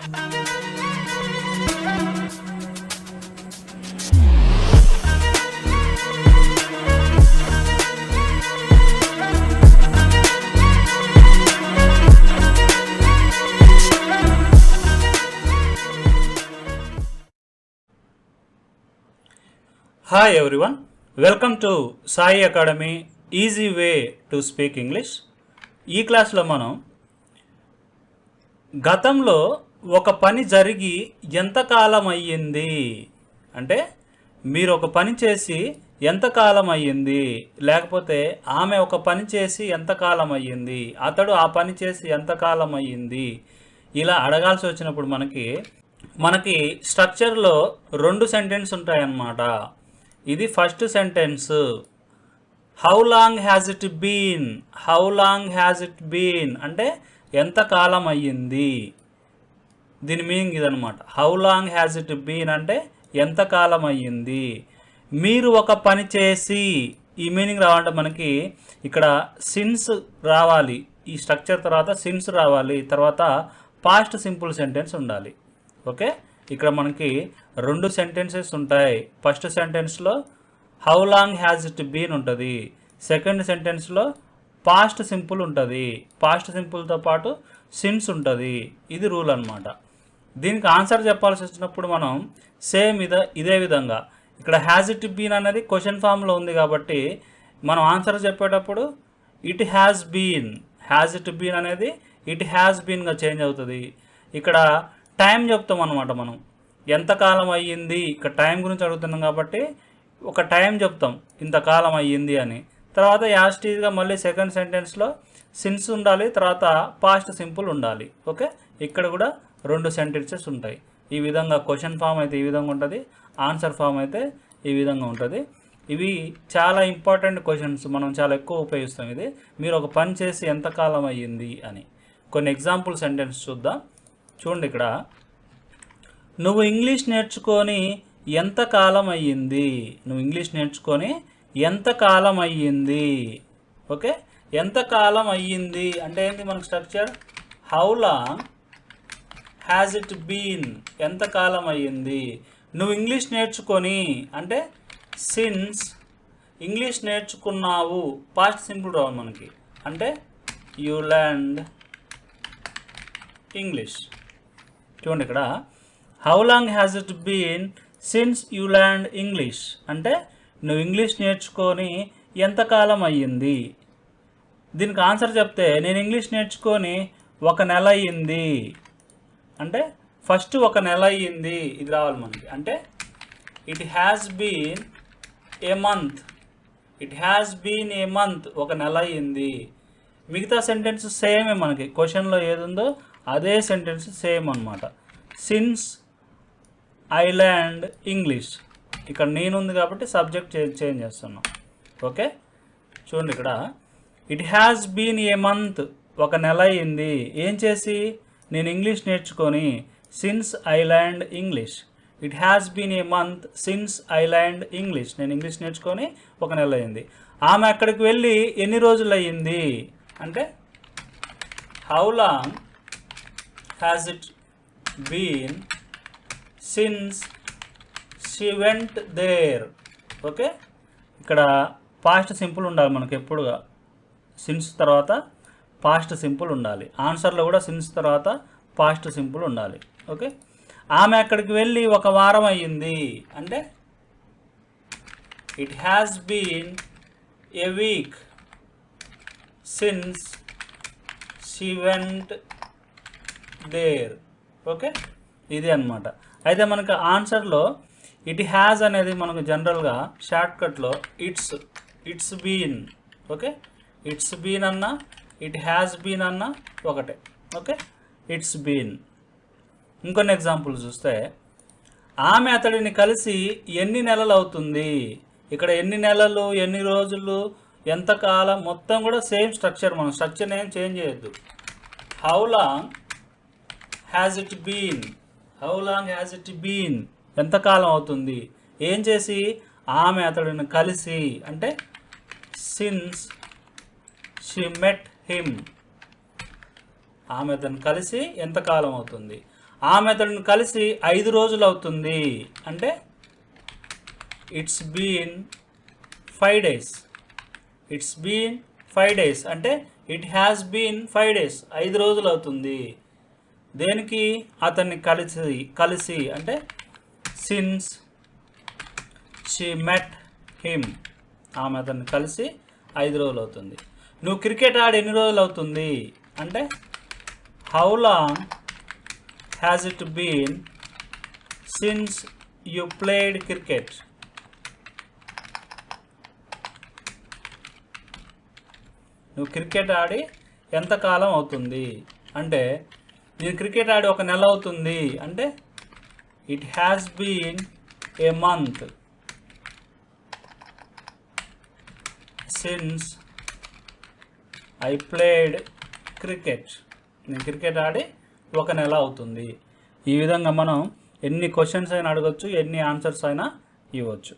Hi everyone, welcome to Sai academy easy way to speak English. ఈ క్లాస్లో మనం గతంలో ఒక పని జరిగి ఎంతకాలం అయ్యింది అంటే మీరు ఒక పని చేసి ఎంతకాలం అయ్యింది, లేకపోతే ఆమె ఒక పని చేసి ఎంతకాలం అయ్యింది, అతడు ఆ పని చేసి ఎంతకాలం అయ్యింది, ఇలా అడగాల్సి వచ్చినప్పుడు మనకి స్ట్రక్చర్లో రెండు సెంటెన్స్ ఉంటాయన్నమాట. ఇది first sentence, how long has it been. How long has it been అంటే ఎంతకాలం అయ్యింది. దీని మీనింగ్ ఇదనమాట. How long has it been అంటే ఎంతకాలం అయ్యింది. మీరు ఒక పని చేసి, ఈ మీనింగ్ రావాలంటే మనకి ఇక్కడ సిన్స్ రావాలి. ఈ స్ట్రక్చర్ తర్వాత సిన్స్ రావాలి, తర్వాత పాస్ట్ సింపుల్ సెంటెన్స్ ఉండాలి. ఓకే, ఇక్కడ మనకి రెండు సెంటెన్సెస్ ఉంటాయి. ఫస్ట్ సెంటెన్స్లో how long has it been ఉంటుంది, సెకండ్ సెంటెన్స్లో పాస్ట్ సింపుల్ ఉంటుంది. పాస్ట్ సింపుల్తో పాటు సిన్స్ ఉంటుంది. ఇది రూల్ అనమాట. దీనికి ఆన్సర్ చెప్పాల్సి వచ్చినప్పుడు మనం సేమ్ ఇదే విధంగా ఇక్కడ హ్యాజ్ ఇట్ బీన్ అనేది క్వశ్చన్ ఫామ్లో ఉంది కాబట్టి మనం ఆన్సర్ చెప్పేటప్పుడు it has been, has it been అనేది ఇట్ హ్యాజ్ బీన్గా చేంజ్ అవుతుంది. ఇక్కడ టైం చెప్తాం అనమాట. మనం ఎంతకాలం అయ్యింది, ఇక్కడ టైం గురించి అడుగుతున్నాం కాబట్టి ఒక టైం చెప్తాం, ఇంతకాలం అయ్యింది అని. తర్వాత యాస్టీజ్గా మళ్ళీ సెకండ్ సెంటెన్స్లో సిన్స్ ఉండాలి, తర్వాత పాస్ట్ సింపుల్ ఉండాలి. ఓకే, ఇక్కడ కూడా రెండు సెంటెన్సెస్ ఉంటాయి. ఈ విధంగా క్వశ్చన్ ఫామ్ అయితే ఈ విధంగా ఉంటుంది, ఆన్సర్ ఫామ్ అయితే ఈ విధంగా ఉంటుంది. ఇవి చాలా ఇంపార్టెంట్ క్వశ్చన్స్, మనం చాలా ఎక్కువ ఉపయోగిస్తాం. ఇది మీరు ఒక పని చేసి ఎంతకాలం అయ్యింది అని. కొన్ని ఎగ్జాంపుల్ సెంటెన్స్ చూద్దాం. చూడండి, ఇక్కడ నువ్వు ఇంగ్లీష్ నేర్చుకొని ఎంతకాలం అయ్యింది. నువ్వు ఇంగ్లీష్ నేర్చుకొని ఎంతకాలం అయ్యింది. ఓకే, ఎంతకాలం అయ్యింది అంటే ఏంటి మనకు structure, how long has it been, ఎంతకాలం అయ్యింది. నువ్వు ఇంగ్లీష్ నేర్చుకొని అంటే సిన్స్, ఇంగ్లీష్ నేర్చుకున్నావు పాస్ట్ సింపుల్ రావాలి మనకి, అంటే యూ లెర్న్డ్ ఇంగ్లీష్. చూడండి, ఇక్కడ how long has it been since you learned English అంటే నువ్వు ఇంగ్లీష్ నేర్చుకొని ఎంతకాలం అయ్యింది. దీనికి ఆన్సర్ చెప్తే నేను ఇంగ్లీష్ నేర్చుకొని ఒక నెల అయ్యింది అంటే ఫస్ట్ ఒక నెల అయ్యింది ఇది రావాలి మనకి. అంటే it has been a month, it has been a month, ఒక నెల అయ్యింది. మిగతా సెంటెన్స్ సేమే, మనకి క్వశ్చన్లో ఏది ఉందో అదే సెంటెన్స్ సేమ్ అనమాట. సిన్స్ ఐ లెర్న్డ్ ఇంగ్లీష్, ఇక్కడ నేను ఉంది కాబట్టి సబ్జెక్ట్ చేంజ్ చేస్తున్నాం. ఓకే, చూడండి, ఇక్కడ it has been a month, ఒక నెల అయ్యింది ఏం చేసి, నేను ఇంగ్లీష్ నేర్చుకొని. Since I learned English, it has been a month since I learned English, నేను ఇంగ్లీష్ నేర్చుకొని ఒక నెల అయ్యింది. ఆమె అక్కడికి వెళ్ళి ఎన్ని రోజులు అయ్యింది అంటే how long has it been since she went there. Okay, ఇక్కడ పాస్ట్ సింపుల్ ఉండాలి మనకు ఎప్పుడుగా, సిన్స్ తర్వాత పాస్ట్ సింపుల్ ఉండాలి. ఆన్సర్లో కూడా సిన్స్ తర్వాత పాస్ట్ సింపుల్ ఉండాలి. ఓకే, ఆమె అక్కడికి వెళ్ళి ఒక వారం అయ్యింది అంటే it has been a week since she went there. Okay, ఇది అన్నమాట. అయితే మనకు ఆన్సర్లో ఇట్ హ్యాజ్ అనేది మనకు జనరల్గా షార్ట్కట్లో it's been. Okay, it's been అన్నా ఇట్ హ్యాస్ బీన్ అన్నా ఒకటే. Okay, it's been. ఇంకొన్ని ఎగ్జాంపుల్ చూస్తే ఆమె అతడిని కలిసి ఎన్ని నెలలు అవుతుంది. ఇక్కడ ఎన్ని నెలలు, ఎన్ని రోజులు, ఎంతకాలం మొత్తం కూడా సేమ్ స్ట్రక్చర్. మనం స్ట్రక్చర్ ఏం చేంజ్ చేయొద్దు. How long has it been, how long has it been ఎంతకాలం అవుతుంది. ఏం చేసి, ఆమె అతడిని కలిసి అంటే సిన్స్ షీ మెట్ హిమ్, ఆమె అతను కలిసి ఎంతకాలం అవుతుంది. ఆమె అతడిని కలిసి 5 రోజులు అవుతుంది అంటే it's been 5 days. It's been 5 days అంటే ఇట్ హ్యాస్ బీన్ 5 days. 5 రోజులు అవుతుంది. దేనికి? అతన్ని కలిసి అంటే సిన్స్ షీ మెట్ హిమ్. ఆమె అతన్ని కలిసి 5 రోజులు అవుతుంది. నువ్వు క్రికెట్ ఆడి ఎన్ని రోజులు అవుతుంది అంటే how long has it been since you played cricket. నువ్వు క్రికెట్ ఆడి ఎంతకాలం అవుతుంది అంటే నేను క్రికెట్ ఆడి 1 నెల అవుతుంది అంటే it has been a month since I played cricket. నేను క్రికెట్ ఆడి 1 నెల అవుతుంది. ఈ విధంగా మనం ఎన్ని క్వశ్చన్స్ అయినా అడగచ్చు, ఎన్ని ఆన్సర్స్ అయినా ఇవ్వచ్చు.